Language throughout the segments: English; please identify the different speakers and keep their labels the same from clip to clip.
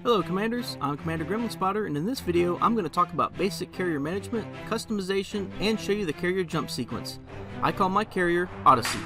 Speaker 1: Hello Commanders, I'm Commander GremlinSpotter, and in this video I'm going to talk about basic carrier management, customization, and show you the carrier jump sequence. I call my carrier Odyssey.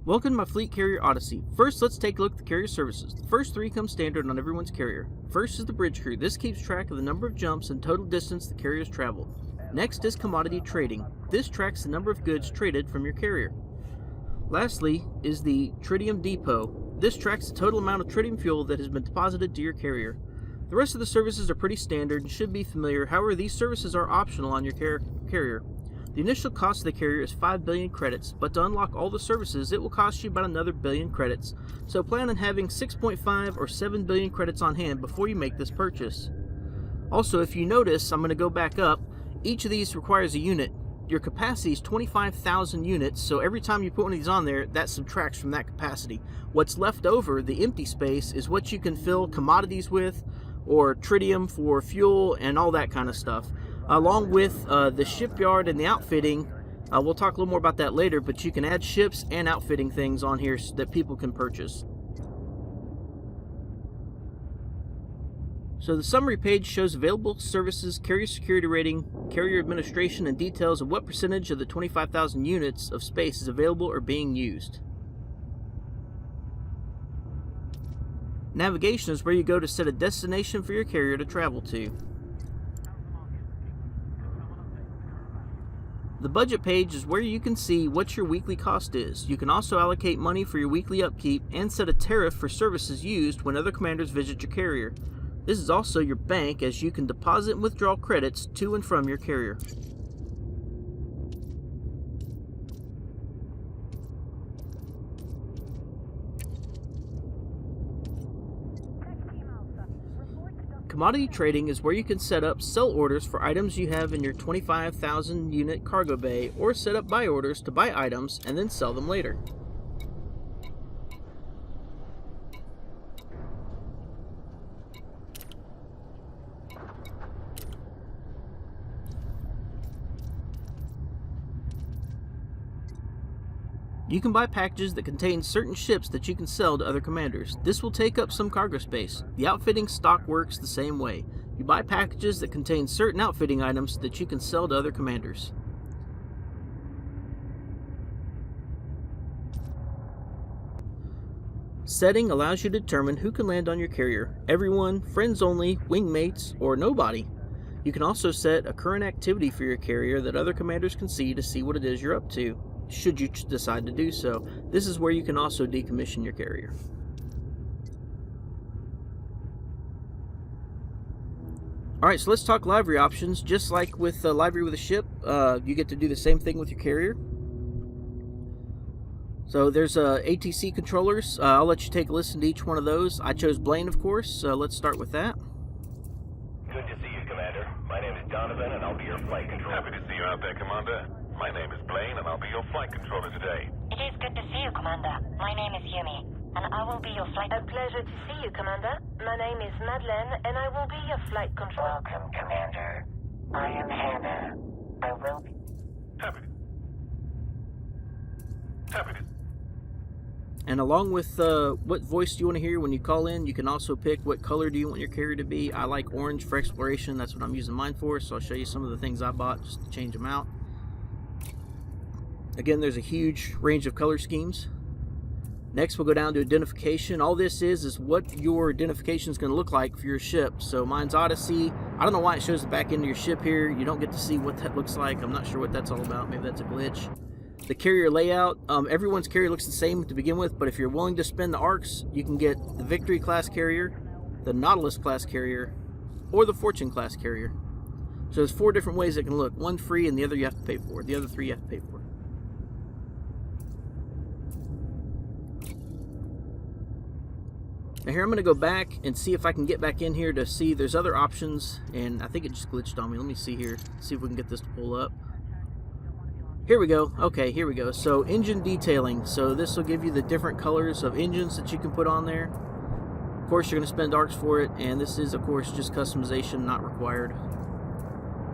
Speaker 1: Welcome to my fleet carrier Odyssey. First, let's take a look at the carrier services. The first three come standard on everyone's carrier. First is the bridge crew. This keeps track of the number of jumps and total distance the carrier has traveled. Next is commodity trading. This tracks the number of goods traded from your carrier. Lastly is the tritium depot. This tracks the total amount of tritium fuel that has been deposited to your carrier. The rest of the services are pretty standard and should be familiar. However, these services are optional on your carrier. The initial cost of the carrier is 5 billion credits, but to unlock all the services, it will cost you about another billion credits. So plan on having 6.5 or 7 billion credits on hand before you make this purchase. Also, if you notice, I'm going to go back up, each of these requires a unit. Your capacity is 25,000 units, so every time you put one of these on there, that subtracts from that capacity. What's left over, the empty space, is what you can fill commodities with, or tritium for fuel, and all that kind of stuff. Along with the shipyard and the outfitting, we'll talk a little more about that later, but you can add ships and outfitting things on here so that people can purchase. So the summary page shows available services, carrier security rating, carrier administration, and details of what percentage of the 25,000 units of space is available or being used. Navigation is where you go to set a destination for your carrier to travel to. The budget page is where you can see what your weekly cost is. You can also allocate money for your weekly upkeep and set a tariff for services used when other commanders visit your carrier. This is also your bank, as you can deposit and withdraw credits to and from your carrier. Commodity trading is where you can set up sell orders for items you have in your 25,000 unit cargo bay, or set up buy orders to buy items and then sell them later. You can buy packages that contain certain ships that you can sell to other commanders. This will take up some cargo space. The outfitting stock works the same way. You buy packages that contain certain outfitting items that you can sell to other commanders. Setting allows you to determine who can land on your carrier. Everyone, friends only, wingmates, or nobody. You can also set a current activity for your carrier that other commanders can see to see what it is you're up to, should you decide to do so. This is where you can also decommission your carrier. Alright, so let's talk livery options. Just like with livery with a ship, you get to do the same thing with your carrier. So there's ATC controllers. I'll let you take a listen to each one of those. I chose Blaine, of course. Let's start with that.
Speaker 2: Good to see you, Commander. My name is Donovan, and I'll be your flight controller.
Speaker 3: Happy to see you out there, Commander. My name is Blaine, and I'll be your flight controller today.
Speaker 4: It is good to see you, Commander. My name is Yumi, and I will be your flight...
Speaker 5: A pleasure to see you, Commander. My name is Madeleine, and I will be your flight controller.
Speaker 4: Welcome, Commander. I am Hannah. I will be...
Speaker 3: Happy to...
Speaker 1: And along with what voice do you want to hear when you call in, you can also pick what color do you want your carrier to be. I like orange for exploration. That's what I'm using mine for, so I'll show you some of the things I bought just to change them out. Again, there's a huge range of color schemes. Next, we'll go down to identification. All this is what your identification is going to look like for your ship. So mine's Odyssey. I don't know why it shows the back end of your ship here. You don't get to see what that looks like. I'm not sure what that's all about. Maybe that's a glitch. The carrier layout. Everyone's carrier looks the same to begin with, but if you're willing to spend the ARCs, you can get the Victory class carrier, the Nautilus class carrier, or the Fortune class carrier. So there's 4 different ways it can look. One free, and the other you have to pay for. The other 3 you have to pay for. Now here I'm going to go back and see if I can get back in here to see there's other options, and I think it just glitched on me. Let me see here, see if we can get this to pull up. Here we go. Okay, here we go. So engine detailing. So this will give you the different colors of engines that you can put on there. Of course, you're going to spend arcs for it, and this is, of course, just customization, not required.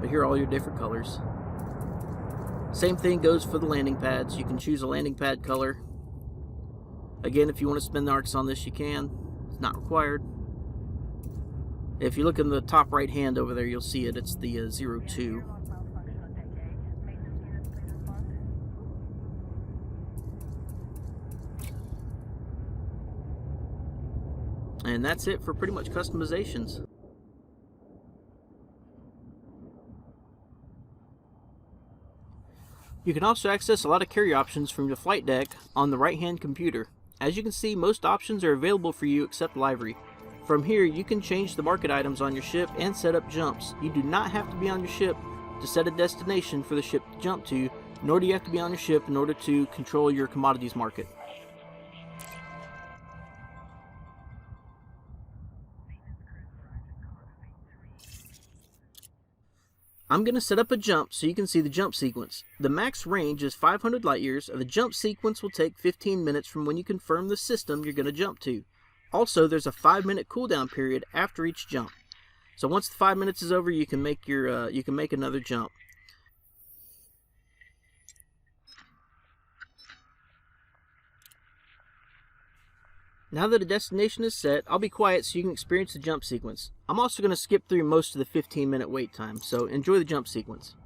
Speaker 1: But here are all your different colors. Same thing goes for the landing pads. You can choose a landing pad color. Again, if you want to spend the arcs on this, you can. It's not required. If you look in the top right hand over there, you'll see it. It's the 02. And that's it for pretty much customizations. You can also access a lot of carry options from your flight deck on the right hand computer. As you can see, most options are available for you except livery. From here, you can change the market items on your ship and set up jumps. You do not have to be on your ship to set a destination for the ship to jump to, nor do you have to be on your ship in order to control your commodities market. I'm going to set up a jump so you can see the jump sequence. The max range is 500 light years, and the jump sequence will take 15 minutes from when you confirm the system you're going to jump to. Also, there's a 5-minute cooldown period after each jump. So once the 5 minutes is over, you can make your another jump. Now that a destination is set, I'll be quiet so you can experience the jump sequence. I'm also going to skip through most of the 15-minute wait time, so enjoy the jump sequence.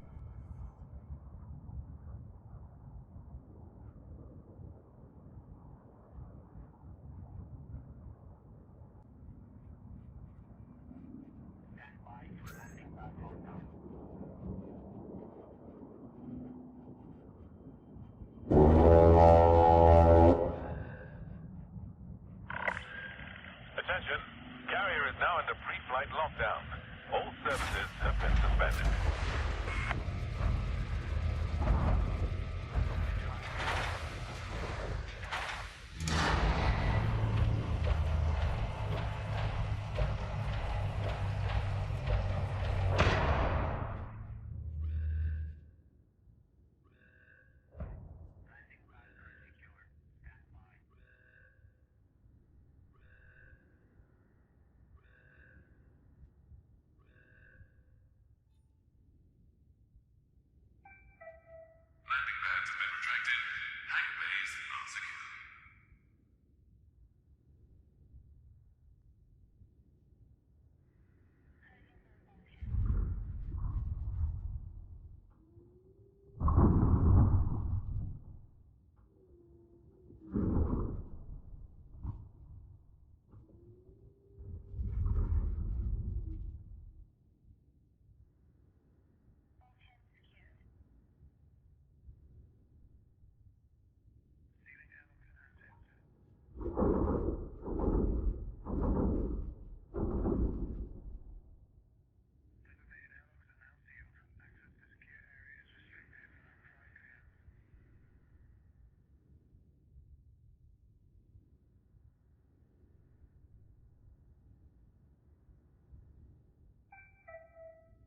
Speaker 3: Attention, carrier is now under pre-flight lockdown. All services have been suspended. Landing pads have been retracted. Hangar bays are secure.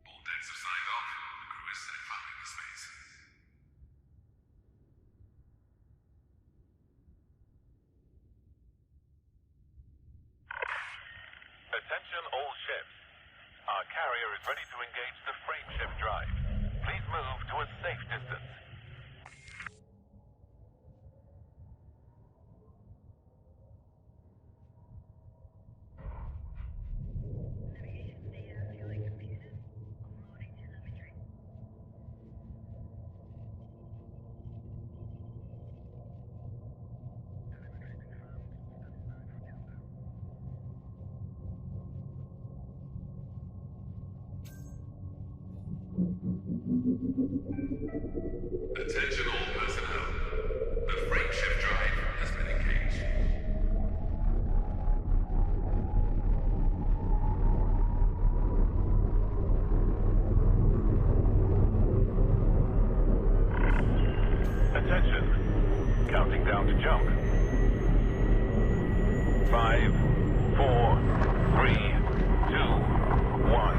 Speaker 3: All decks are signed off. The crew is set following the space. Attention all ships. Our carrier is ready to engage the freight ship drive. Please move to a safe distance. Attention all personnel. The freight ship drive has been engaged. Attention. Counting down to jump. 5, 4, 3, 2, 1.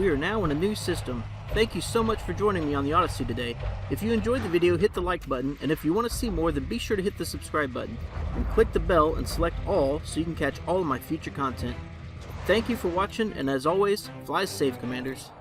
Speaker 1: We are now in a new system. Thank you so much for joining me on the Odyssey today. If you enjoyed the video, hit the like button, and if you want to see more, then be sure to hit the subscribe button. And click the bell and select all so you can catch all of my future content. Thank you for watching, and as always, fly safe, Commanders.